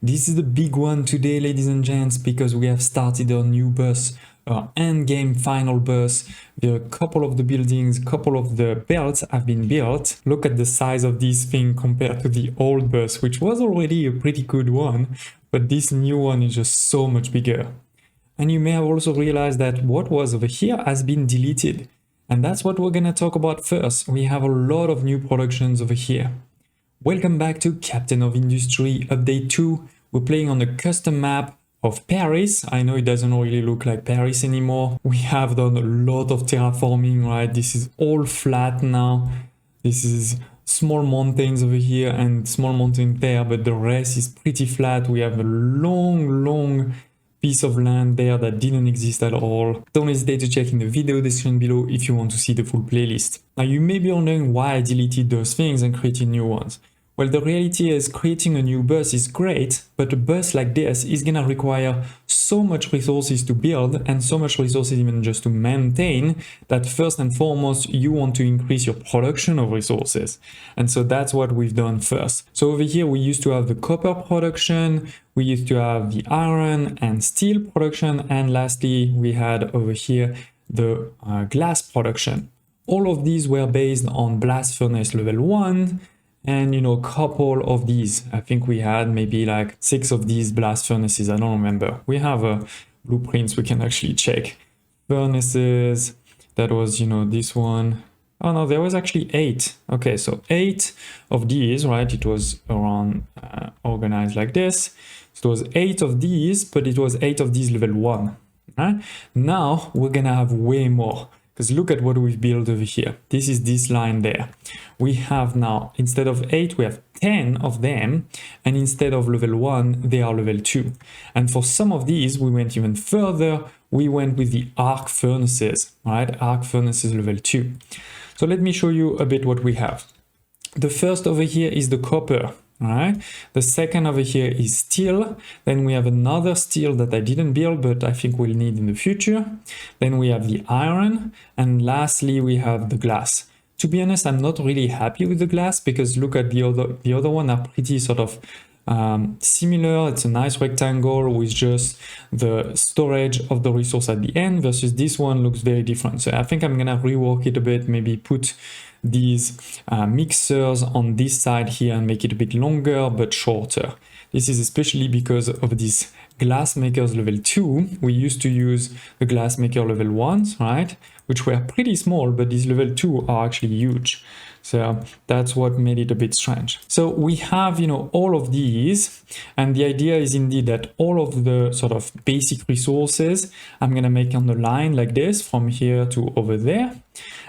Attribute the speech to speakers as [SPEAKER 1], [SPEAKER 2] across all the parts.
[SPEAKER 1] This is the big one today, ladies and gents, because we have started our new bus, our end game final bus. There are a couple of the buildings, a couple of the belts have been built. Look at the size of this thing compared to the old bus, which was already a pretty good one, but this new one is just so much bigger. And you may have also realized that what was over here has been deleted. And that's what we're gonna talk about first. We have a lot of new productions over here. Welcome back to Captain of Industry Update 2. We're playing on a custom map of Paris. I know it doesn't really look like Paris anymore. We have done a lot of terraforming, right? This is all flat now. This is small mountains over here and small mountain there, but the rest is pretty flat. We have a long piece of land there that didn't exist at all. Don't hesitate to check in the video description below if you want to see the full playlist. Now you may be wondering why I deleted those things and created new ones. Well, the reality is creating a new bus is great, but a bus like this is gonna require so much resources to build and so much resources even just to maintain that first and foremost you want to increase your production of resources. And so that's what we've done first. So over here we used to have the copper production, we used to have the iron and steel production, and lastly we had over here the glass production. All of these were based on blast furnace level 1. And a couple of these, I think we had maybe like 6 of these blast furnaces, I don't remember. We have blueprints we can actually check. Furnaces, that was this one. Oh no, there was actually 8. Okay, so 8 of these, right? It was around organized like this. So it was 8 of these, but it was 8 of these level 1. Right? Now we're gonna have way more. Because look at what we've built over here. This is this line there. We have now, instead of 8, we have 10 of them. And instead of level 1, they are level 2. And for some of these, we went even further. We went with the arc furnaces, right? Arc furnaces level 2. So let me show you a bit what we have. The first over here is the copper. Alright, the second over here is steel. Then we have another steel that I didn't build, but I think we'll need in the future. Then we have the iron, and lastly we have the glass. To be honest, I'm not really happy with the glass because look at the other one are pretty sort of similar. It's a nice rectangle with just the storage of the resource at the end versus this one looks very different. So I think I'm gonna rework it a bit, maybe put these mixers on this side here and make it a bit longer but shorter. This is especially because of this glass makers level 2. We used to use the glass maker level 1s, right, which were pretty small, but these level 2 are actually huge. So that's what made it a bit strange. So we have, all of these, and the idea is indeed that all of the sort of basic resources I'm gonna make on the line like this from here to over there,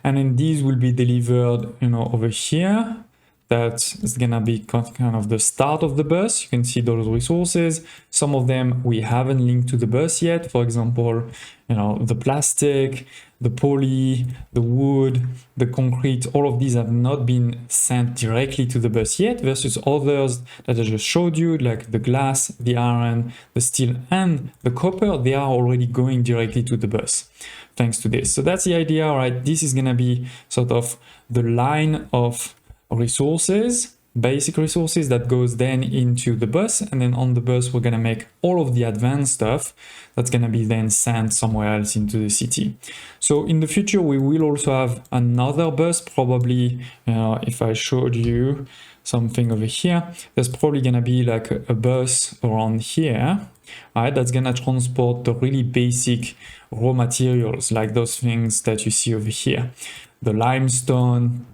[SPEAKER 1] and then these will be delivered, over here. That is gonna be kind of the start of the bus. You can see those resources. Some of them we haven't linked to the bus yet. For example, the plastic, the poly, the wood, the concrete, all of these have not been sent directly to the bus yet versus others that I just showed you, like the glass, the iron, the steel, and the copper, they are already going directly to the bus thanks to this. So that's the idea, right? This is gonna be sort of the line of resources, basic resources that goes then into the bus, and then on the bus we're gonna make all of the advanced stuff that's gonna be then sent somewhere else into the city. So in the future we will also have another bus, probably if I showed you something over here, there's probably gonna be like a bus around here, right, that's gonna transport the really basic raw materials, like those things that you see over here, the limestone,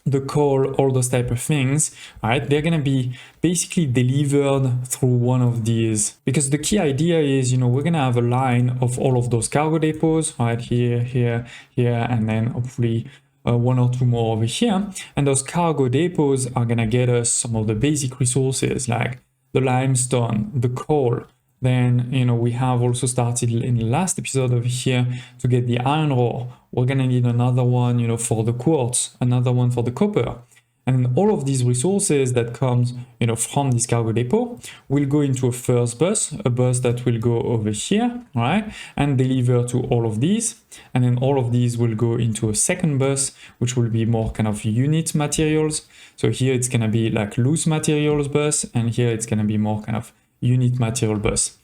[SPEAKER 1] the coal, all those type of things, right? They're gonna be basically delivered through one of these, because the key idea is, we're gonna have a line of all of those cargo depots, right? Here, and then hopefully one or two more over here. And those cargo depots are gonna get us some of the basic resources like the limestone, the coal. Then, we have also started in the last episode over here to get the iron ore. We're gonna need another one, for the quartz, another one for the copper. And all of these resources that comes, from this cargo depot will go into a first bus, a bus that will go over here, right? And deliver to all of these. And then all of these will go into a second bus, which will be more kind of unit materials. So here it's gonna be like loose materials bus, and here it's gonna be more kind of unit material bus.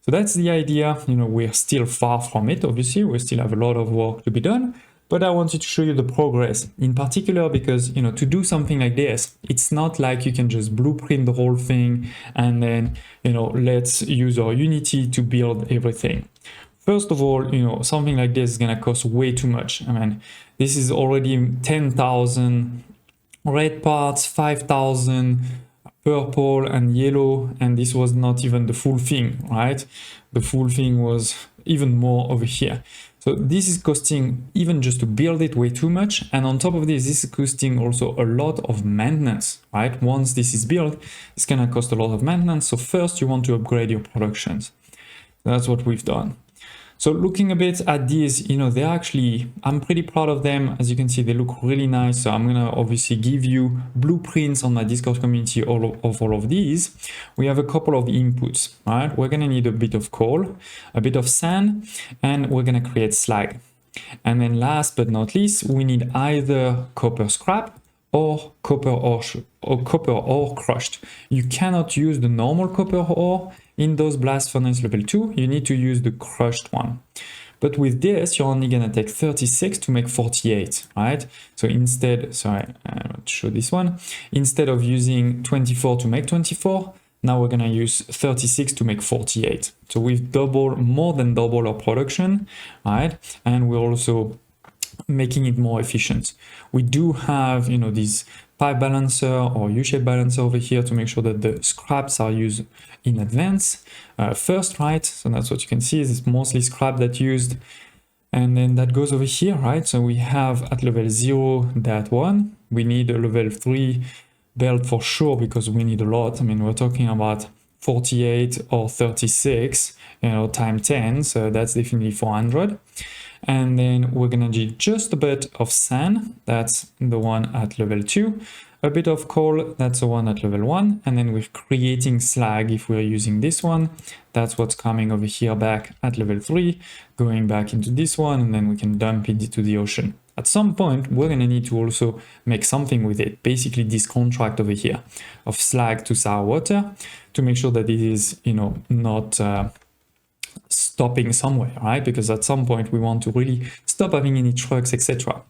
[SPEAKER 1] So that's the idea. We're still far from it, obviously. We still have a lot of work to be done, but I wanted to show you the progress in particular because, to do something like this, it's not like you can just blueprint the whole thing and then, let's use our Unity to build everything. First of all, something like this is going to cost way too much. I mean, this is already 10,000 red parts, 5,000 purple and yellow, and this was not even the full thing, right? The full thing was even more over here. So this is costing, even just to build it, way too much. And on top of this is costing also a lot of maintenance, right? Once this is built, it's gonna cost a lot of maintenance. So first you want to upgrade your productions. That's what we've done. So looking a bit at these, they're actually, I'm pretty proud of them. As you can see, they look really nice. So I'm gonna obviously give you blueprints on my Discord community of all of these. We have a couple of inputs, right? We're gonna need a bit of coal, a bit of sand, and we're gonna create slag. And then last but not least, we need either copper scrap or copper ore crushed. You cannot use the normal copper ore in those blast furnace level 2, you need to use the crushed one. But with this, you're only gonna take 36 to make 48, right? So instead, sorry, I'll show this one. Instead of using 24 to make 24, now we're gonna use 36 to make 48. So we've more than doubled our production, right? And we're also making it more efficient. We do have, this pipe balancer or U-shape balancer over here to make sure that the scraps are used in advance first, right? So that's what you can see is it's mostly scrap that's used, and then that goes over here, right? So we have at level 0 that one. We need a level 3 belt for sure because we need a lot. I mean, we're talking about 48 or 36, times 10, so that's definitely 400. And then we're gonna need just a bit of sand, that's the one at level 2, a bit of coal, that's the one at level 1, and then we're creating slag if we're using this one. That's what's coming over here back at level 3, going back into this one, and then we can dump it into the ocean. At some point, we're gonna need to also make something with it, basically this contract over here of slag to sour water to make sure that it is, not stopping somewhere, right? Because at some point we want to really stop having any trucks, etc.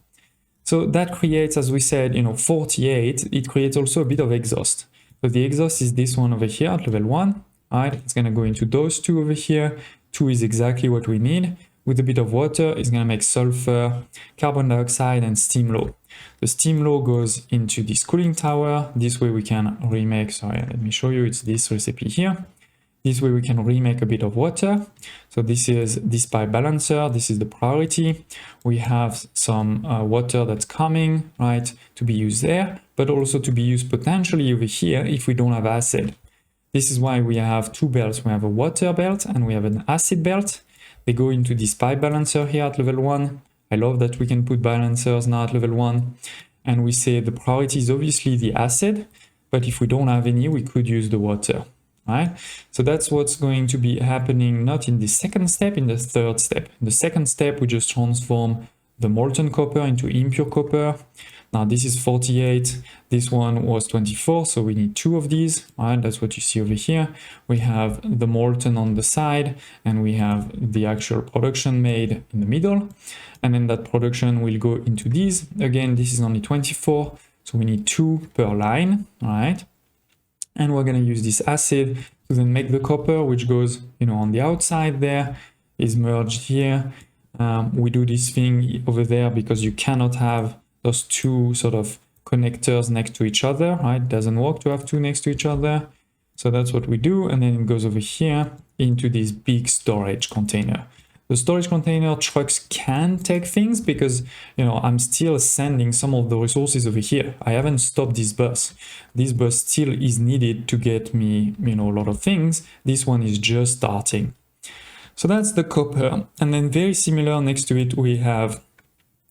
[SPEAKER 1] So that creates, as we said, 48. It creates also a bit of exhaust. So the exhaust is this one over here at level 1, right? It's going to go into those two over here. 2 is exactly what we need. With a bit of water, it's going to make sulfur, carbon dioxide, and steam low. The steam low goes into this cooling tower. This way we can remake, sorry, let me show you, it's this recipe here. This way we can remake a bit of water. So this is this pipe balancer, this is the priority. We have some water that's coming, right, to be used there, but also to be used potentially over here if we don't have acid. This is why we have two belts. We have a water belt and we have an acid belt. They go into this pipe balancer here at level 1. I love that we can put balancers now at level 1. And we say the priority is obviously the acid, but if we don't have any, we could use the water. Right? So that's what's going to be happening not in the second step, in the third step. In the second step, we just transform the molten copper into impure copper. Now this is 48, this one was 24, so we need 2 of these, right? That's what you see over here. We have the molten on the side and we have the actual production made in the middle. And then that production will go into these. Again, this is only 24, so we need 2 per line, right? And we're going to use this acid to then make the copper, which goes, on the outside there, is merged here. We do this thing over there because you cannot have those 2 sort of connectors next to each other, right? It doesn't work to have 2 next to each other. So that's what we do. And then it goes over here into this big storage container. The storage container trucks can take things because, I'm still sending some of the resources over here. I haven't stopped this bus. This bus still is needed to get me, a lot of things. This one is just starting. So that's the copper. And then very similar next to it, we have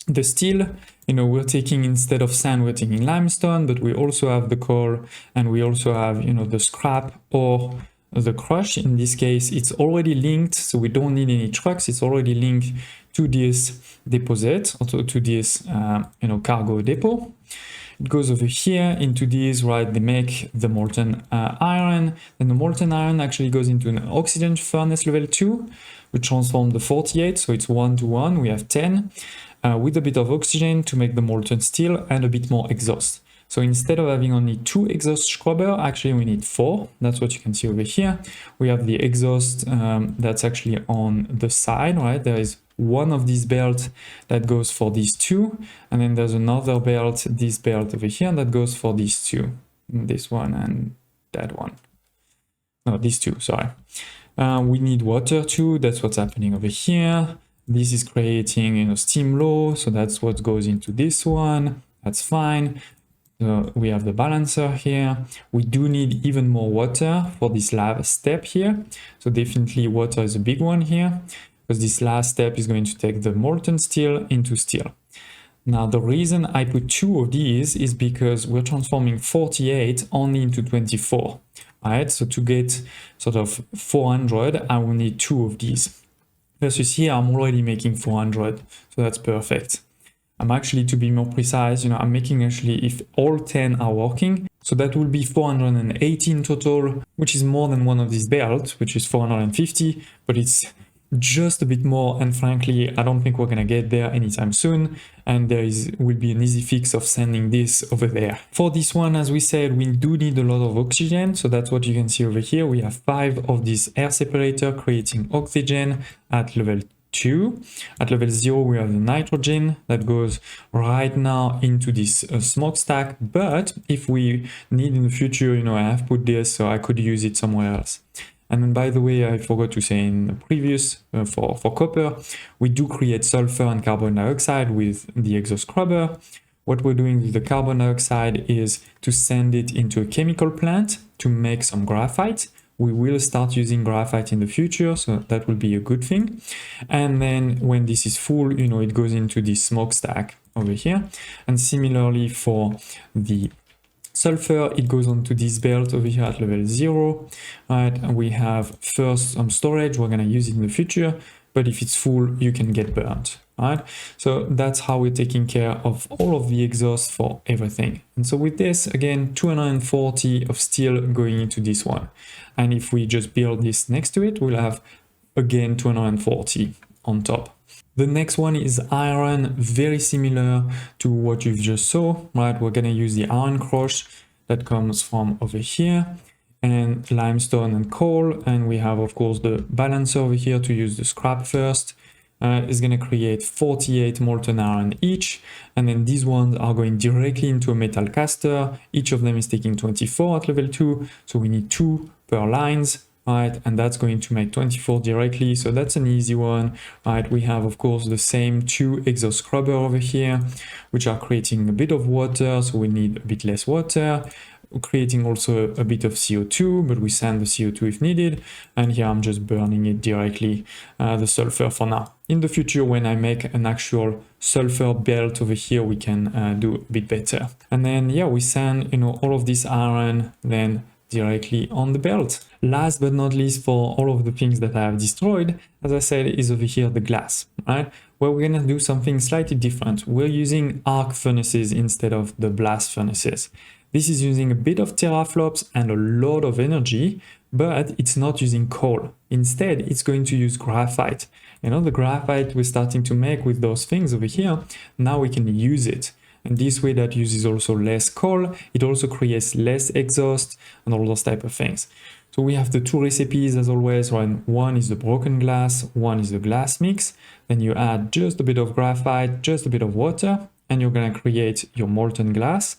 [SPEAKER 1] the steel. We're taking, instead of sand, we're taking limestone, but we also have the coal and we also have, the scrap or the crush. In this case, it's already linked, so we don't need any trucks. It's already linked to this deposit, or to this, cargo depot. It goes over here into these, right? They make the molten iron. Then the molten iron actually goes into an oxygen furnace level 2, which transforms the 48, so it's 1 to 1, we have 10, with a bit of oxygen to make the molten steel and a bit more exhaust. So instead of having only 2 exhaust scrubber, actually we need 4. That's what you can see over here. We have the exhaust that's actually on the side, right? There is one of these belts that goes for these 2, and then there's another belt, this belt over here, that goes for these 2. This one and that one. No, these 2, sorry. We need water too, that's what's happening over here. This is creating, steam low, so that's what goes into this one. That's fine. We have the balancer here. We do need even more water for this last step here. So definitely water is a big one here, because this last step is going to take the molten steel into steel. Now the reason I put 2 of these is because we're transforming 48 only into 24. Right? So to get sort of 400, I will need 2 of these. Versus here, I'm already making 400, so that's perfect. I'm actually, to be more precise, I'm making actually, if all 10 are working, so that will be 418 total, which is more than one of these belts, which is 450, but it's just a bit more, and frankly, I don't think we're gonna get there anytime soon, and will be an easy fix of sending this over there. For this one, as we said, we do need a lot of oxygen, so that's what you can see over here. We have 5 of these air separator creating oxygen at level 2. At level 0, we have the nitrogen that goes right now into this smokestack, but if we need in the future, I have put this so I could use it somewhere else. And then, by the way, I forgot to say in the previous, for copper, we do create sulfur and carbon dioxide with the exhaust scrubber. What we're doing with the carbon dioxide is to send it into a chemical plant to make some graphite. We will start using graphite in the future, so that will be a good thing. And then when this is full, it goes into the smokestack over here. And similarly for the sulfur, it goes onto this belt over here at level 0, right? And we have first some storage, we're gonna use it in the future, but if it's full, you can get burnt, right? So that's how we're taking care of all of the exhaust for everything. And so with this, again, 240 of steel going into this one. And if we just build this next to it, we'll have, again, 240 on top. The next one is iron, very similar to what you've just saw, right? We're gonna use the iron crush that comes from over here, and limestone and coal, and we have, of course, the balancer over here to use the scrap first. Is going to create 48 molten iron each, and then these ones are going directly into a metal caster. Each of them is taking 24 at level 2, so we need 2 per lines, right? And that's going to make 24 directly, so that's an easy one, right? We have, of course, the same 2 exhaust scrubber over here, which are creating a bit of water, so we need a bit less water. Creating also a bit of CO2, but we send the CO2 if needed. And here I'm just burning it directly, the sulfur for now. In the future, when I make an actual sulfur belt over here, we can do a bit better. And then, yeah, we send, all of this iron then directly on the belt. Last but not least, for all of the things that I have destroyed, as I said, is over here the glass, right? Where we're gonna do something slightly different. We're using arc furnaces instead of the blast furnaces. This is using a bit of teraflops and a lot of energy, but it's not using coal. Instead, it's going to use graphite. The graphite we're starting to make with those things over here, now we can use it. And this way that uses also less coal, it also creates less exhaust and all those type of things. So we have the 2 recipes as always, right? One is the broken glass, one is the glass mix. Then you add just a bit of graphite, just a bit of water, and you're gonna create your molten glass.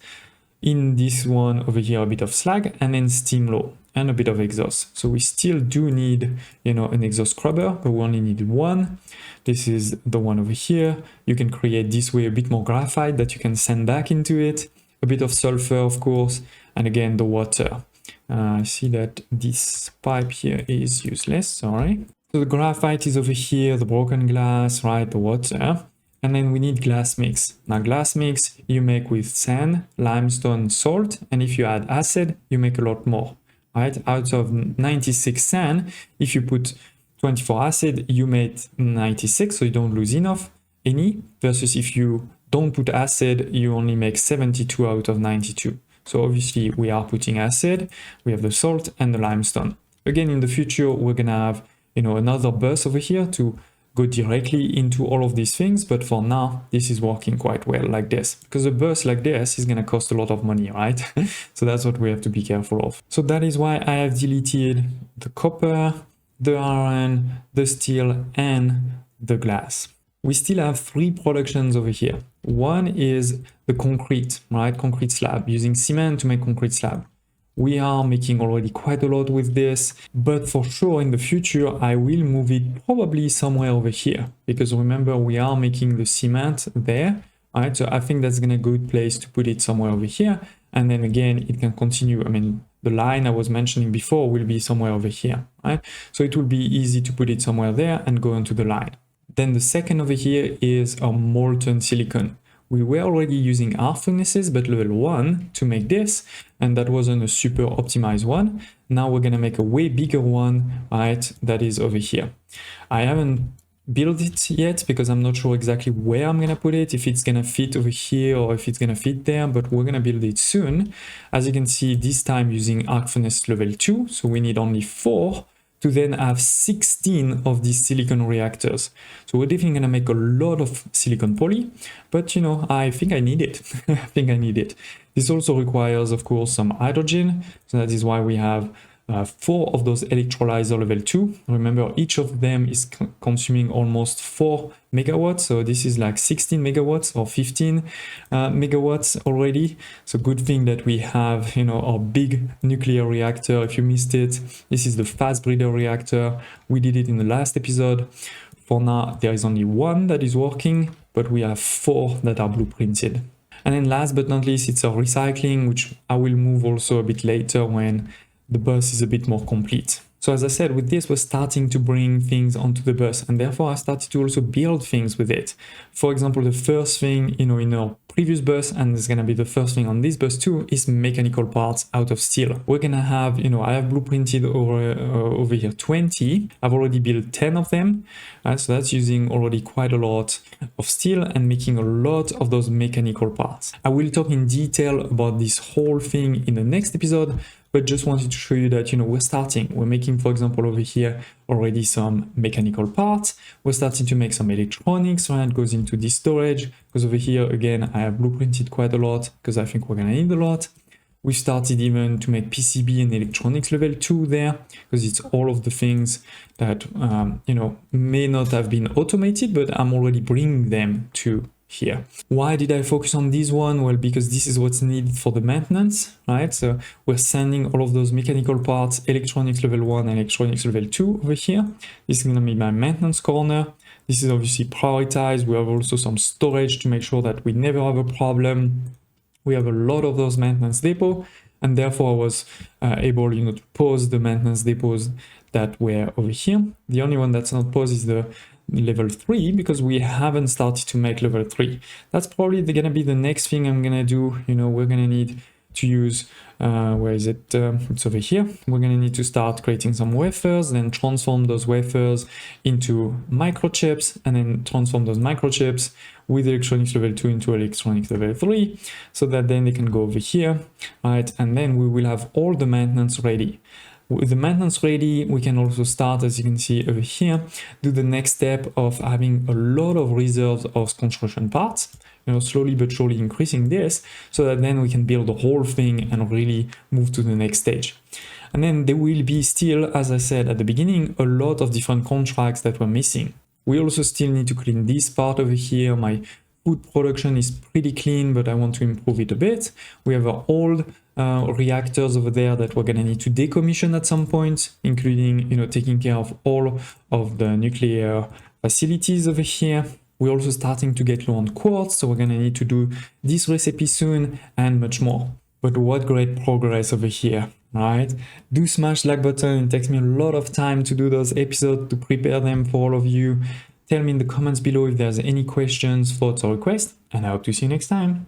[SPEAKER 1] In this one over here, a bit of slag, and then steam low and a bit of exhaust. So we still do need, an exhaust scrubber, but we only need 1. This is the one over here. You can create this way a bit more graphite that you can send back into it, a bit of sulfur, of course, and again, the water. I see that this pipe here is useless, sorry. So the graphite is over here, the broken glass, right, the water. And then we need glass mix. Now glass mix you make with sand, limestone, salt, and if you add acid, you make a lot more, right? Out of 96 sand, if you put 24 acid, you make 96, so you don't lose any, versus if you don't put acid, you only make 72 out of 92. So obviously we are putting acid, we have the salt and the limestone. Again, in the future, we're gonna have, another bus over here to go directly into all of these things. But for now, this is working quite well like this, because a bus like this is gonna cost a lot of money, right? So that's what we have to be careful of. So that is why I have deleted the copper, the iron, the steel, and the glass. We still have 3 productions over here. One is the concrete, right? Concrete slab, using cement to make concrete slab. We are making already quite a lot with this, but for sure in the future, I will move it probably somewhere over here, because remember, we are making the cement there, right? So I think that's gonna be a good place to put it somewhere over here. And then again, it can continue. I mean, the line I was mentioning before will be somewhere over here, right? So it will be easy to put it somewhere there and go into the line. Then the second over here is a molten silicon. We were already using our furnaces, but level 1 to make this, and that wasn't a super optimized one. Now we're gonna make a way bigger one, right? That is over here. I haven't built it yet because I'm not sure exactly where I'm gonna put it, if it's gonna fit over here or if it's gonna fit there, but we're gonna build it soon. As you can see, this time using arc furnace level 2, so we need only 4 to then have 16 of these silicon reactors. So we're definitely gonna make a lot of silicon poly, but I think I need it. I think I need it. This also requires, of course, some hydrogen. So that is why we have 4 of those electrolyzer level 2. Remember, each of them is consuming almost 4 megawatts. So this is like 16 megawatts or 15 megawatts already. So good thing that we have, our big nuclear reactor. If you missed it, this is the fast breeder reactor. We did it in the last episode. For now, there is only 1 that is working, but we have 4 that are blueprinted. And then last but not least, it's a recycling, which I will move also a bit later when the bus is a bit more complete. So as I said, with this, we're starting to bring things onto the bus, and therefore I started to also build things with it. For example, the first thing, in our previous bus, and it's gonna be the first thing on this bus too, is mechanical parts out of steel. We're gonna have, I have blueprinted over here 20. I've already built 10 of them, right? So that's using already quite a lot of steel and making a lot of those mechanical parts. I will talk in detail about this whole thing in the next episode, but just wanted to show you that, we're making, for example, over here already some mechanical parts. We're starting to make some electronics, right? It goes into this storage, because over here, again, I have blueprinted quite a lot because I think we're gonna need a lot. We started even to make PCB and electronics level 2 there, because it's all of the things that, may not have been automated, but I'm already bringing them to here. Why did I focus on this one? Well, because this is what's needed for the maintenance, right? So we're sending all of those mechanical parts, electronics level 1 and electronics level 2 over here. This is gonna be my maintenance corner. This is obviously prioritized. We have also some storage to make sure that we never have a problem. We have a lot of those maintenance depots, and therefore I was able, to pause the maintenance depots that were over here. The only one that's not paused is the level 3, because we haven't started to make level 3. That's probably gonna be the next thing I'm gonna do. We're gonna need to use, where is it? It's over here. We're gonna need to start creating some wafers, then transform those wafers into microchips, and then transform those microchips with electronics level 2 into electronics level 3, so that then they can go over here, right? And then we will have all the maintenance ready. With the maintenance ready, we can also start, as you can see over here, do the next step of having a lot of reserves of construction parts, slowly but surely increasing this, so that then we can build the whole thing and really move to the next stage. And then there will be still, as I said at the beginning, a lot of different contracts that we're missing. We also still need to clean this part over here. My food production is pretty clean, but I want to improve it a bit. We have our old reactors over there that we're gonna need to decommission at some point, including, taking care of all of the nuclear facilities over here. We're also starting to get low on quartz, so we're gonna need to do this recipe soon and much more. But what great progress over here, right? Do smash the like button. It takes me a lot of time to do those episodes, to prepare them for all of you. Tell me in the comments below if there's any questions, thoughts, or requests, and I hope to see you next time.